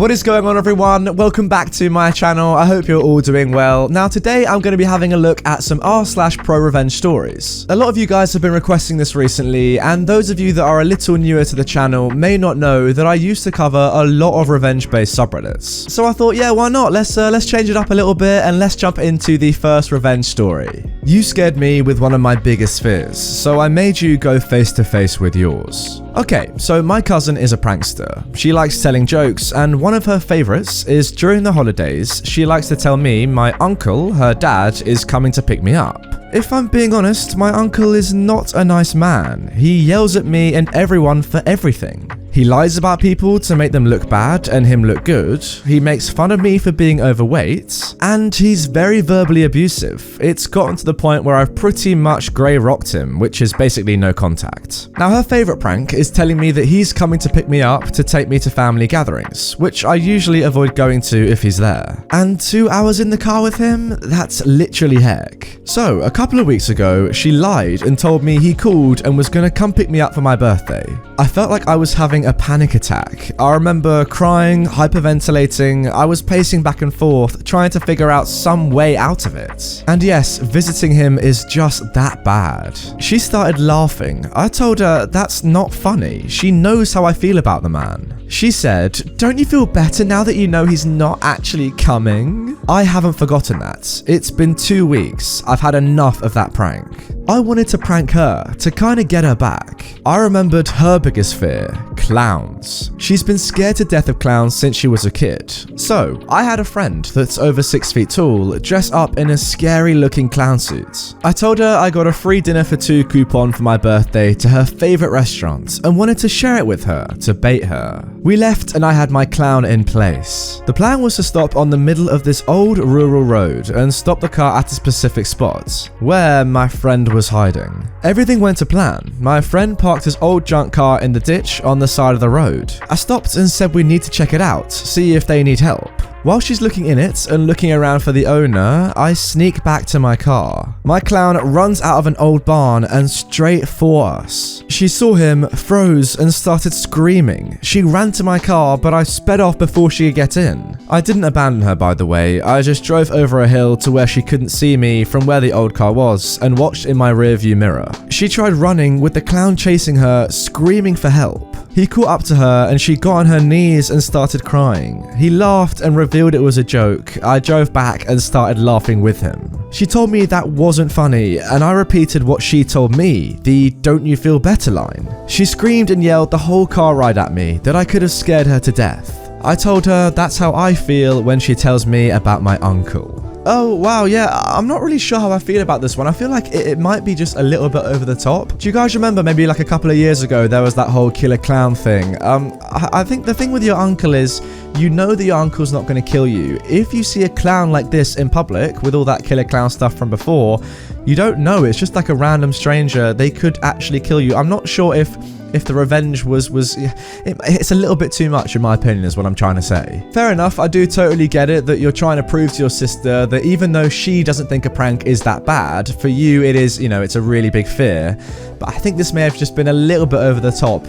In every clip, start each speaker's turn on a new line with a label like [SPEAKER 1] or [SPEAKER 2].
[SPEAKER 1] What is going on, everyone? Welcome back to my channel. I hope you're all doing well. Now today I'm going to be having a look at some r/ProRevenge stories. A lot of you guys have been requesting this recently, and those of you that are a little newer to the channel may not know that I used to cover a lot of revenge-based subreddits. So I thought, yeah, why not? Let's change it up a little bit and let's jump into the first revenge story. You scared me with one of my biggest fears, so I made you go face to face with yours. Okay, so my cousin is a prankster. She likes telling jokes, and one of her favorites is during the holidays, she likes to tell me my uncle, her dad, is coming to pick me up. If I'm being honest, my uncle is not a nice man. He yells at me and everyone for everything. He lies about people to make them look bad and him look good. He makes fun of me for being overweight, and he's very verbally abusive. It's gotten to the point where I've pretty much grey rocked him, which is basically no contact. Now her favourite prank is telling me that he's coming to pick me up to take me to family gatherings, which I usually avoid going to if he's there. And 2 hours in the car with him? That's literally heck. So a couple of weeks ago, she lied and told me he called and was going to come pick me up for my birthday. I felt like I was having a panic attack. I remember crying, hyperventilating. I was pacing back and forth, trying to figure out some way out of it. And yes, visiting him is just that bad. She started laughing. I told her that's not funny. She knows how I feel about the man. She said, "Don't you feel better now that you know he's not actually coming?" I haven't forgotten that. It's been 2 weeks. I've had enough of that prank. I wanted to prank her to kind of get her back. I remembered her biggest fear, clowns. She's been scared to death of clowns since she was a kid. So I had a friend that's over 6 feet tall dress up in a scary looking clown suit. I told her I got a free dinner for 2 coupon for my birthday to her favorite restaurant and wanted to share it with her to bait her. We left and I had my clown in place. The plan was to stop on the middle of this old rural road and stop the car at a specific spot where my friend was hiding. Everything went to plan. My friend parked his old junk car in the ditch on the side of the road. I stopped and said we need to check it out, see if they need help. While she's looking in it and looking around for the owner, I sneak back to my car. My clown runs out of an old barn and straight for us. She saw him, froze, and started screaming. She ran to my car, but I sped off before she could get in. I didn't abandon her, by the way. I just drove over a hill to where she couldn't see me from where the old car was and watched in my rearview mirror. She tried running with the clown chasing her, screaming for help. He caught up to her and she got on her knees and started crying. He laughed and revealed it was a joke. I drove back and started laughing with him. She told me that wasn't funny, and I repeated what she told me, the "don't you feel better" line. She screamed and yelled the whole car ride at me that I could have scared her to death. I told her that's how I feel when she tells me about my uncle. Oh, wow, yeah, I'm not really sure how I feel about this one. I feel like it might be just a little bit over the top. Do you guys remember maybe like a couple of years ago, there was that whole killer clown thing? I think the thing with your uncle is, you know that your uncle's not going to kill you. If you see a clown like this in public with all that killer clown stuff from before, you don't know. It's just like a random stranger. They could actually kill you. I'm not sure if the revenge it's a little bit too much in my opinion is what I'm trying to say. Fair enough, I do totally get it that you're trying to prove to your sister that even though she doesn't think a prank is that bad, for you it is, you know, it's a really big fear. But I think this may have just been a little bit over the top.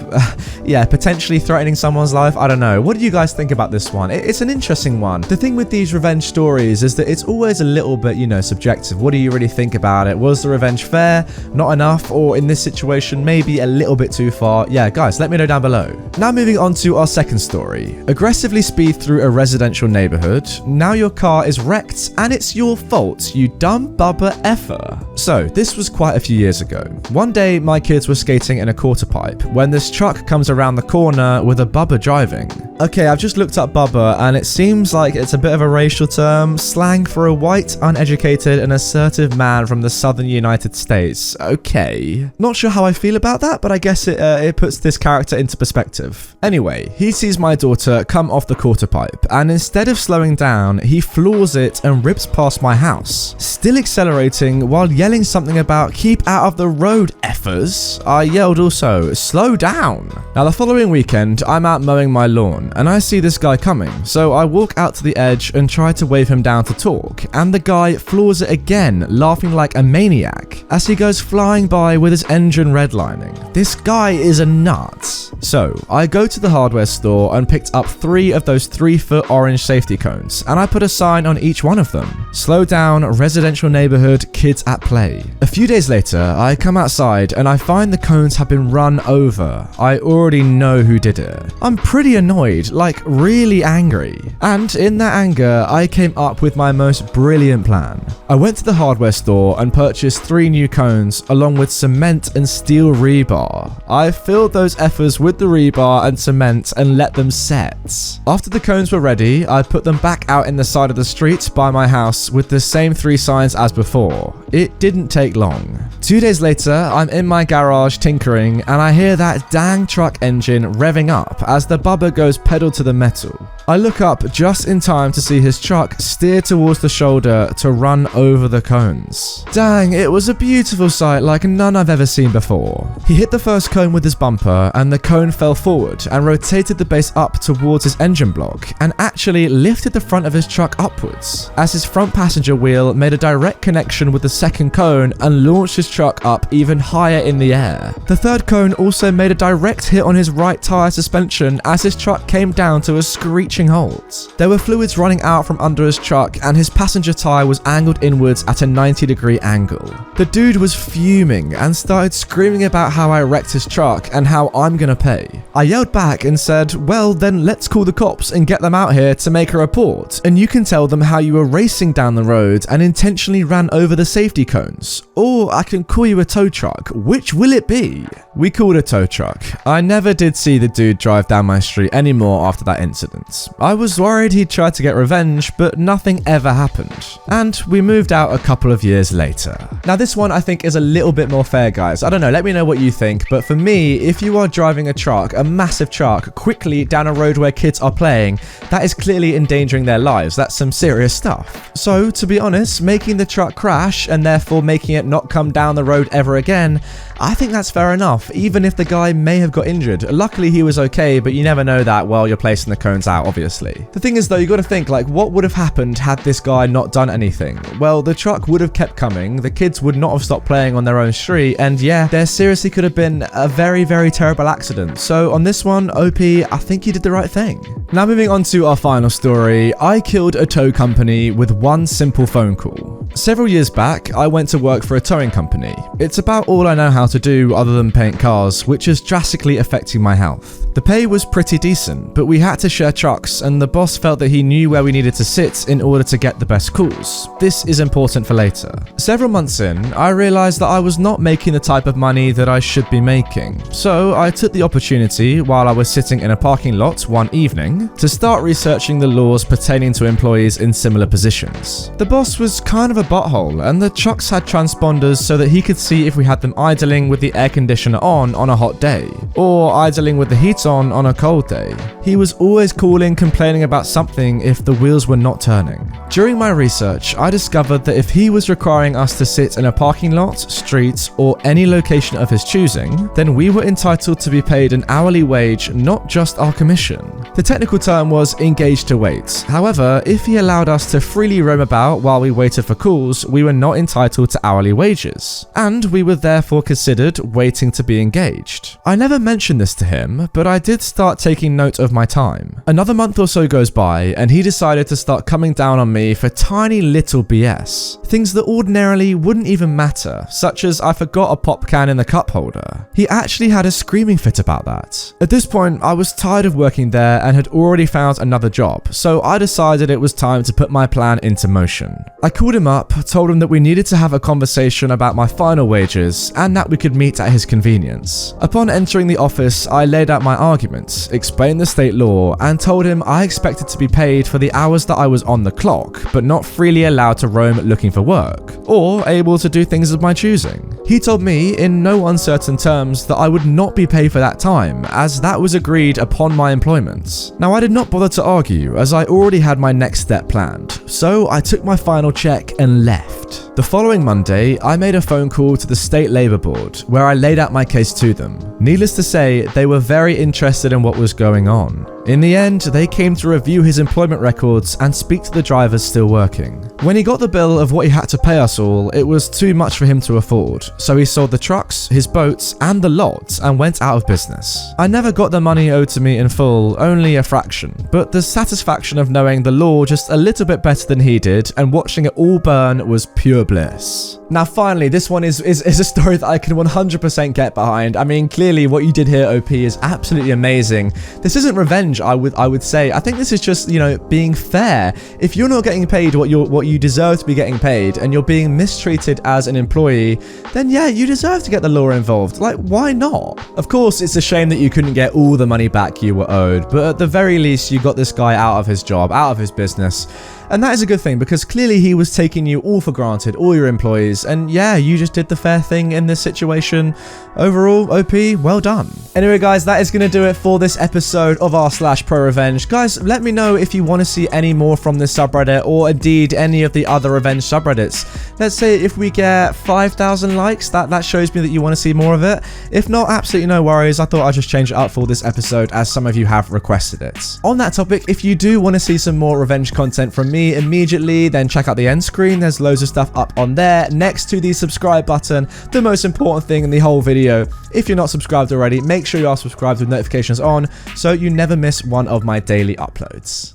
[SPEAKER 1] Yeah, potentially threatening someone's life, I don't know. What do you guys think about this one? It's an interesting one. The thing with these revenge stories is that it's always a little bit, you know, subjective. What do you really think about it? Was the revenge fair? Not enough? Or in this situation, maybe a little bit too far? Yeah, guys, let me know down below. Now moving on to our second story. Aggressively speed through a residential neighborhood. Now your car is wrecked and it's your fault, you dumb bubba effer. So this was quite a few years ago. One day my kids were skating in a quarter pipe when this truck comes around the corner with a bubba driving. Okay, I've just looked up bubba and it seems like it's a bit of a racial term, slang for a white, uneducated and assertive man from the southern United States. Okay. Not sure how I feel about that, but I guess it puts this character into perspective. Anyway, he sees my daughter come off the quarter pipe and instead of slowing down, he floors it and rips past my house, still accelerating while yelling something about "keep out of the road, effers." I yelled also, "slow down." Now the following weekend, I'm out mowing my lawn and I see this guy coming, so I walk out to the edge and try to wave him down to talk, and the guy floors it again, laughing like a maniac as he goes flying by with his engine redlining. This guy is a nut. So I go to the hardware store and picked up 3 of those 3-foot orange safety cones, and I put a sign on each one of them: "Slow down, residential neighborhood, kids at play." A few days later, I come outside and I find the cones have been run over. I already know who did it. I'm pretty annoyed, like really angry. And in that anger, I came up with my most brilliant plan. I went to the hardware store and purchased 3 new cones along with cement and steel rebar. I filled those effers with the rebar and cement and let them set. After the cones were ready, I put them back out in the side of the street by my house with the same 3 signs as before. It didn't take long. 2 days later, I'm in my garage tinkering and I hear that dang truck engine revving up as the bubba goes pedal to the metal. I look up just in time to see his truck steer towards the shoulder to run over the cones. Dang, it was a beautiful sight like none I've ever seen before. He hit the first cone with his bumper and the cone fell forward and rotated the base up towards his engine block and actually lifted the front of his truck upwards as his front passenger wheel made a direct connection with the second cone and launched his truck up even higher in the air. The third cone also made a direct hit on his right tire suspension as his truck came down to a screeching halt. There were fluids running out from under his truck and his passenger tire was angled inwards at a 90-degree angle. The dude was fuming and started screaming about how I wrecked his truck and how I'm gonna pay. I yelled back and said, "Well, then let's call the cops and get them out here to make a report, and you can tell them how you were racing down the road and intentionally ran over the safety cones. Or I can call you a tow truck. Which will it be?" We called a tow truck. I never did see the dude drive down my street anymore after that incident. I was worried he'd tried to get revenge, but nothing ever happened. And we moved out a couple of years later. Now this one I think is a little bit more fair, guys. I don't know, let me know what you think, but for me, if you are driving a truck, a massive truck, quickly down a road where kids are playing, that is clearly endangering their lives. That's some serious stuff. So to be honest, making the truck crash and therefore making it not come down the road ever again, I think that's fair enough, even if the guy may have got injured. Luckily he was okay, but you never know that while you're placing the cones out, obviously. The thing is though, you gotta think, like, what would have happened had this guy not done anything? Well, the truck would have kept coming, the kids would not have stopped playing on their own street, and yeah, there seriously could have been a very, very terrible accident. So on this one, OP, I think you did the right thing. Now moving on to our final story, I killed a tow company with one simple phone call. Several years back, I went to work for a towing company. It's about all I know how to do other than paint cars, which is drastically affecting my health. The pay was pretty decent, but we had to share trucks and the boss felt that he knew where we needed to sit in order to get the best calls. This is important for later. Several months in, I realized that I was not making the type of money that I should be making. So I took the opportunity while I was sitting in a parking lot one evening to start researching the laws pertaining to employees in similar positions. The boss was kind of a butthole and the trucks had transponders so that he could see if we had them idling with the air conditioner on a hot day or idling with the heat on a cold day. He was always calling complaining about something if the wheels were not turning. During my research, I discovered that if he was requiring us to sit in a parking lot, street, or any location of his choosing, then we were entitled to be paid an hourly wage, not just our commission. The technical term was engaged to wait. However, if he allowed us to freely roam about while we waited for calls, we were not entitled to hourly wages, and we were therefore considered waiting to be engaged. I never mentioned this to him, but I did start taking note of my time. Another month or so goes by, and he decided to start coming down on me for tiny little BS. Things that ordinarily wouldn't even matter, such as I forgot a pop can in the cup holder. He actually had a screaming fit about that. At this point, I was tired of working there and had already found another job, so I decided it was time to put my plan into motion. I called him up, told him that we needed to have a conversation about my final wages and that we could meet at his convenience. Upon entering the office, I laid out my arguments, explained the state law, and told him I expected to be paid for the hours that I was on the clock, but not freely allowed to roam looking for work, or able to do things of my choosing. He told me in no uncertain terms that I would not be paid for that time, as that was agreed upon my employment. Now I did not bother to argue, as I already had my next step planned, so I took my final check and left. The following Monday, I made a phone call to the State Labour Board, where I laid out my case to them. Needless to say, they were very interested in what was going on. In the end, they came to review his employment records and speak to the drivers still working. When he got the bill of what he had to pay us all, it was too much for him to afford, so he sold the trucks, his boats, and the lot and went out of business. I never got the money owed to me in full, only a fraction, but the satisfaction of knowing the law just a little bit better than he did and watching it all burn was pure bliss. Now finally, this one is a story that I can 100% get behind. I mean, clearly what you did here, OP, is absolutely amazing. This isn't revenge, I would say. I think this is just, you know, being fair. If you're not getting paid what you deserve to be getting paid, and you're being mistreated as an employee, then yeah, you deserve to get the law involved. Like, why not? Of course, it's a shame that you couldn't get all the money back you were owed, but at the very least, you got this guy out of his job, out of his business. And that is a good thing, because clearly he was taking you all for granted, all your employees, and yeah, you just did the fair thing in this situation. Overall, OP, well done. Anyway, guys, that is going to do it for this episode of r/ProRevenge. Guys, let me know if you want to see any more from this subreddit, or indeed any of the other revenge subreddits. Let's say if we get 5,000 likes, that shows me that you want to see more of it. If not, absolutely no worries. I thought I'd just change it up for this episode, as some of you have requested it. On that topic, if you do want to see some more revenge content from me immediately, then check out the end screen. There's loads of stuff up on there next to the subscribe button, the most important thing in the whole video. If you're not subscribed already, make sure you are subscribed with notifications on so you never miss one of my daily uploads.